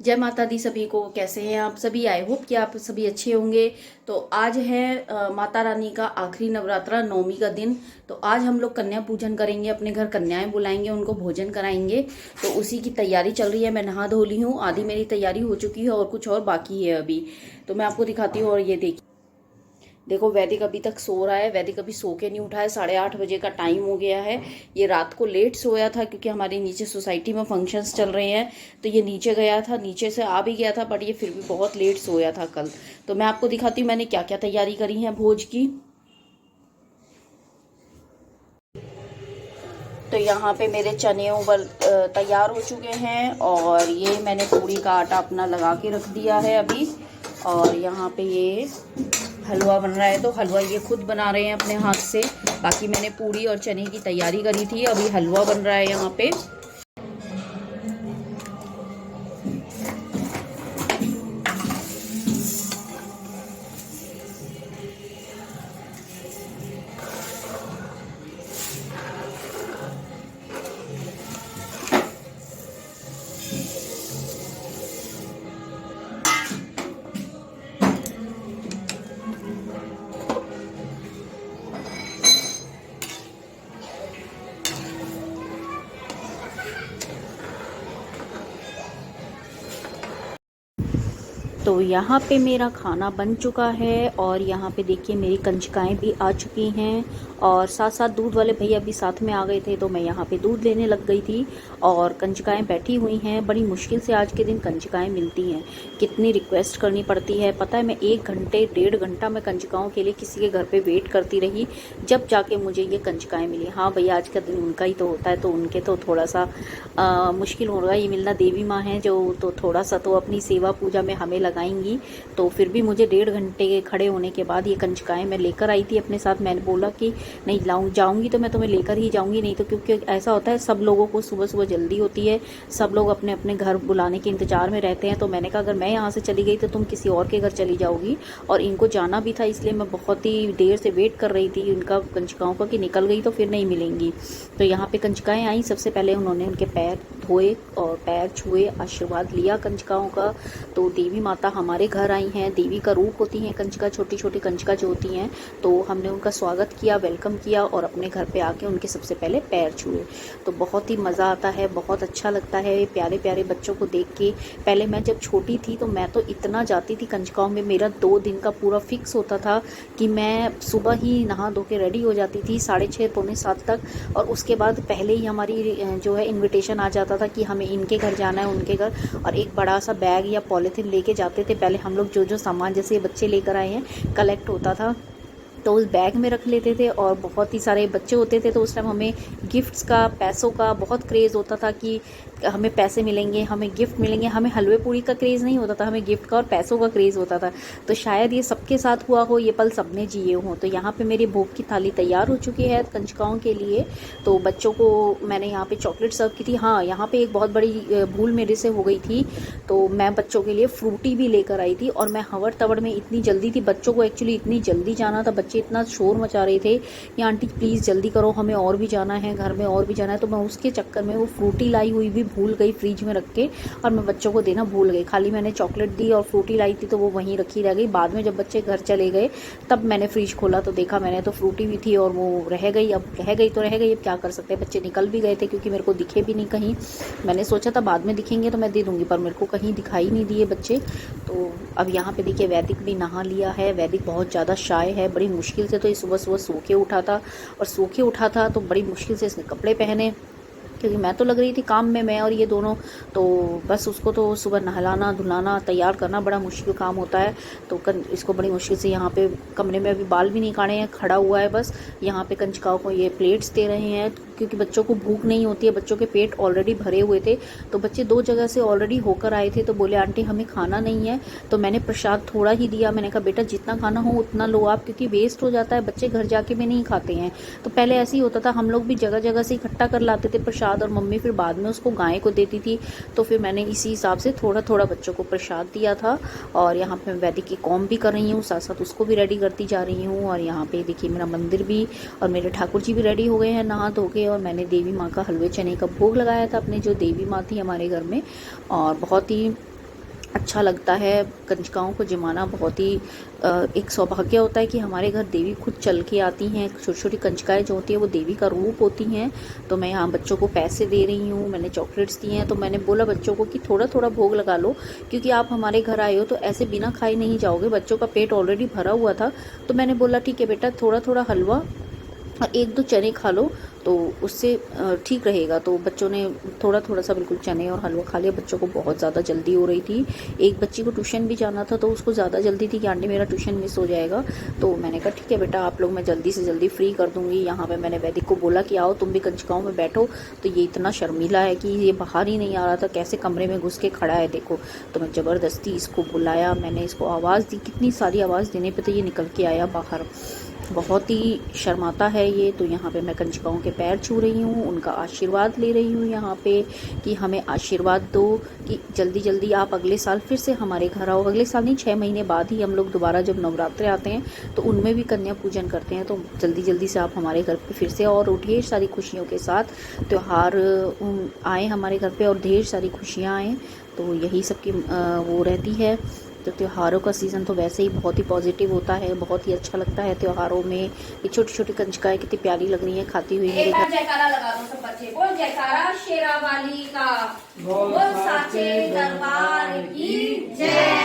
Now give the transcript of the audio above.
जय माता दी सभी को। कैसे हैं आप सभी? आई होप कि आप सभी अच्छे होंगे। तो आज है माता रानी का आखिरी नवरात्रा, नवमी का दिन। तो आज हम लोग कन्या पूजन करेंगे, अपने घर कन्याएं बुलाएंगे, उनको भोजन कराएंगे। तो उसी की तैयारी चल रही है। मैं नहा धो ली हूँ, आधी मेरी तैयारी हो चुकी है और कुछ और बाकी है अभी। तो मैं आपको दिखाती हूँ। और ये देखिए, देखो वैदिक अभी तक सो रहा है। वैदिक अभी सो के नहीं उठा है। 8:30 बजे का टाइम हो गया है। ये रात को लेट सोया था क्योंकि हमारे नीचे सोसाइटी में फंक्शंस चल रहे हैं। तो ये नीचे गया था, नीचे से आ भी गया था, बट ये फिर भी बहुत लेट सोया था कल। तो मैं आपको दिखाती हूँ मैंने क्या क्या तैयारी करी है भोज की। तो यहाँ पे मेरे चने उबल तैयार हो चुके हैं। और ये मैंने पूड़ी का आटा अपना लगा के रख दिया है अभी। और यहाँ पे ये हलवा बन रहा है। तो हलवा ये खुद बना रहे हैं अपने हाथ से। बाकी मैंने पूड़ी और चने की तैयारी करी थी, अभी हलवा बन रहा है यहाँ पे। तो यहाँ पे मेरा खाना बन चुका है। और यहाँ पे देखिए मेरी कंचकाएँ भी आ चुकी हैं। और साथ साथ दूध वाले भैया भी साथ में आ गए थे, तो मैं यहाँ पे दूध लेने लग गई थी। और कंचकाएँ बैठी हुई हैं, बड़ी मुश्किल से आज के दिन कंचकाएँ मिलती हैं। कितनी रिक्वेस्ट करनी पड़ती है पता है। मैं 1 घंटे 1.5 घंटा मैं कंचकाओं के लिए किसी के घर पे वेट करती रही, जब जाके मुझे ये कंचकाएँ मिली। हाँ भैया, आज का दिन उनका ही तो होता है, तो उनके तो थोड़ा सा मुश्किल होगा ये मिलना। देवी माँ हैं जो, तो थोड़ा सा तो अपनी सेवा पूजा में हमें लगाएंगी। तो फिर भी मुझे 1.5 घंटे के खड़े होने के बाद ये कंचकाएँ मैं लेकर आई थी अपने साथ। मैंने बोला कि नहीं जाऊँगी तो मैं तुम्हें लेकर ही जाऊँगी, नहीं तो क्योंकि ऐसा होता है सब लोगों को सुबह सुबह जल्दी होती है, सब लोग अपने अपने घर बुलाने के इंतजार में रहते हैं। तो मैंने कहा अगर मैं यहाँ से चली गई तो तुम किसी और के घर चली जाओगी। और इनको जाना भी था, इसलिए मैं बहुत ही देर से वेट कर रही थी उनका, कंचकाओं का, कि निकल गई तो फिर नहीं मिलेंगी। तो यहाँ पे कंचकाएँ आई। सबसे पहले उन्होंने उनके पैर धोए और पैर छुए, आशीर्वाद लिया कंचकाओं का। तो देवी माता हमारे घर आई हैं। देवी का रूप होती हैं कंचका, छोटी छोटी कंचका जो होती हैं। तो हमने उनका स्वागत किया, वेलकम किया और अपने घर पे आके उनके सबसे पहले पैर छुए। तो बहुत ही मज़ा आता है, बहुत अच्छा लगता है प्यारे प्यारे बच्चों को देख के। पहले मैं जब छोटी थी तो मैं तो इतना जाती थी कंचकाओं में, मेरा 2 दिन का पूरा फिक्स होता था कि मैं सुबह ही नहा धो के रेडी हो जाती थी 6:30 पौने 7 तक। और उसके बाद पहले ही हमारी जो है इनविटेशन आ जाता था कि हमें इनके घर जाना है, उनके घर। और एक बड़ा सा बैग या पॉलीथिन लेके जाते थे। पहले हम लोग जो जो सामान जैसे बच्चे लेकर आए हैं कलेक्ट होता था, तो उस बैग में रख लेते थे। और बहुत ही सारे बच्चे होते थे, तो उस टाइम हमें गिफ्ट्स का, पैसों का बहुत क्रेज़ होता था कि हमें पैसे मिलेंगे, हमें गिफ्ट मिलेंगे। हमें हलवे पूड़ी का क्रेज़ नहीं होता था, हमें गिफ्ट का और पैसों का क्रेज़ होता था। तो शायद ये सबके साथ हुआ हो, ये पल सबने जिए हों। तो यहाँ पे मेरी भोग की थाली तैयार हो चुकी है कंचकाओं के लिए। तो बच्चों को मैंने यहाँ पे चॉकलेट सर्व की थी। हाँ, यहाँ पे एक बहुत बड़ी भूल मेरे से हो गई थी। तो मैं बच्चों के लिए फ्रूटी भी लेकर आई थी। और मैं हवड़ तवड़ में, इतनी जल्दी थी, बच्चों को एक्चुअली इतनी जल्दी जाना था, बच्चे इतना शोर मचा रहे थे कि आंटी प्लीज़ जल्दी करो, हमें और भी जाना है, घर में और भी जाना है। तो मैं उसके चक्कर में वो फ्रूटी लाई हुई भी भूल गई फ्रिज में रख के, और मैं बच्चों को देना भूल गई। खाली मैंने चॉकलेट दी और फ्रूटी लाई थी, तो वो वहीं रखी रह गई। बाद में जब बच्चे घर चले गए तब मैंने फ्रिज खोला तो देखा मैंने तो फ्रूटी भी थी और वो रह गई। अब रह गई तो रह गई, अब क्या कर सकते हैं। बच्चे निकल भी गए थे क्योंकि मेरे को दिखे भी नहीं कहीं। मैंने सोचा था बाद में दिखेंगे तो मैं दे दूँगी, पर मेरे को कहीं दिखाई नहीं दिए बच्चे। तो अब यहाँ पे देखिए वैदिक भी नहा लिया है। वैदिक बहुत ज़्यादा शाय है, बड़ी मुश्किल से तो ये सुबह सुबह सो के उठा था। और सो के उठा था तो बड़ी मुश्किल से इसने कपड़े पहने, क्योंकि मैं तो लग रही थी काम में, मैं और ये दोनों। तो बस उसको तो सुबह नहलाना धुलाना तैयार करना बड़ा मुश्किल काम होता है। तो इसको बड़ी मुश्किल से यहाँ पे कमरे में अभी बाल भी नहीं काटे हैं, खड़ा हुआ है बस। यहाँ पे कंचकाओं को ये प्लेट्स दे रहे हैं, क्योंकि बच्चों को भूख नहीं होती है, बच्चों के पेट ऑलरेडी भरे हुए थे। तो बच्चे 2 जगह से ऑलरेडी होकर आए थे, तो बोले आंटी हमें खाना नहीं है। तो मैंने प्रसाद थोड़ा ही दिया। मैंने कहा बेटा जितना खाना हो उतना लो आप, क्योंकि वेस्ट हो जाता है, बच्चे घर जाके भी नहीं खाते हैं। तो पहले ऐसे ही होता था, हम लोग भी जगह जगह से इकट्ठा कर लाते थे प्रसाद, और मम्मी फिर बाद में उसको गाय को देती थी। तो फिर मैंने इसी हिसाब से थोड़ा थोड़ा बच्चों को प्रसाद दिया था। और यहाँ पे मैं वैदिक की कॉम भी कर रही हूँ, साथ साथ उसको भी रेडी करती जा रही हूँ। और यहाँ पे देखिए मेरा मंदिर भी और मेरे ठाकुर जी भी रेडी हो गए हैं नहा धो के। और मैंने देवी माँ का हलवे चने का भोग लगाया था अपने जो देवी माँ थी हमारे घर में। और बहुत ही अच्छा लगता है। कंजकाओं को जमाना बहुत ही एक सौभाग्य होता है कि हमारे घर देवी खुद चल के आती हैं। छोटी छोटी कंजकाएँ जो होती हैं वो देवी का रूप होती हैं। तो मैं यहाँ बच्चों को पैसे दे रही हूँ, मैंने चॉकलेट्स दिए हैं। तो मैंने बोला बच्चों को कि थोड़ा थोड़ा भोग लगा लो, क्योंकि आप हमारे घर आए हो तो ऐसे बिना खाए नहीं जाओगे। बच्चों का पेट ऑलरेडी भरा हुआ था। तो मैंने बोला ठीक है बेटा, थोड़ा थोड़ा हलवा और एक दो चने खा लो तो उससे ठीक रहेगा। तो बच्चों ने थोड़ा थोड़ा सा बिल्कुल चने और हलवा खा लिया। बच्चों को बहुत ज़्यादा जल्दी हो रही थी। एक बच्ची को ट्यूशन भी जाना था तो उसको ज़्यादा जल्दी थी कि आंटी मेरा ट्यूशन मिस हो जाएगा। तो मैंने कहा ठीक है बेटा, आप लोग मैं जल्दी से जल्दी फ्री कर दूँगी। यहाँ पे मैंने वैदिक को बोला कि आओ तुम भी कंजकाओं में बैठो। तो ये इतना शर्मीला है कि ये बाहर ही नहीं आ रहा था, कैसे कमरे में घुस के खड़ा है देखो। तो मैं ज़बरदस्ती इसको बुलाया, मैंने इसको आवाज़ दी, कितनी सारी आवाज़ देने पर तो ये निकल के आया बाहर। बहुत ही शर्माता है ये। तो यहाँ पे मैं कंजकाओं के पैर छू रही हूँ, उनका आशीर्वाद ले रही हूँ यहाँ पे कि हमें आशीर्वाद दो कि जल्दी जल्दी आप अगले साल फिर से हमारे घर आओ। अगले साल नहीं, 6 महीने बाद ही हम लोग दोबारा जब नवरात्रे आते हैं तो उनमें भी कन्या पूजन करते हैं। तो जल्दी जल्दी से आप हमारे घर पे फिर से और ढेर सारी खुशियों के साथ त्यौहार आए हमारे घर पे और ढेर सारी खुशियाँ आएँ। तो यही सबकी वो रहती है। तो त्योहारों का सीज़न तो वैसे ही बहुत ही पॉजिटिव होता है, बहुत ही अच्छा लगता है त्योहारों में। ये छोटी छोटी कंजकाएँ कितनी प्यारी लग रही हैं खाती हुई मेरे घर। जयकारा लगा दो सब बच्चे, बोल जयकारा शेरा वाली का, बोल साचे दरबार की जय।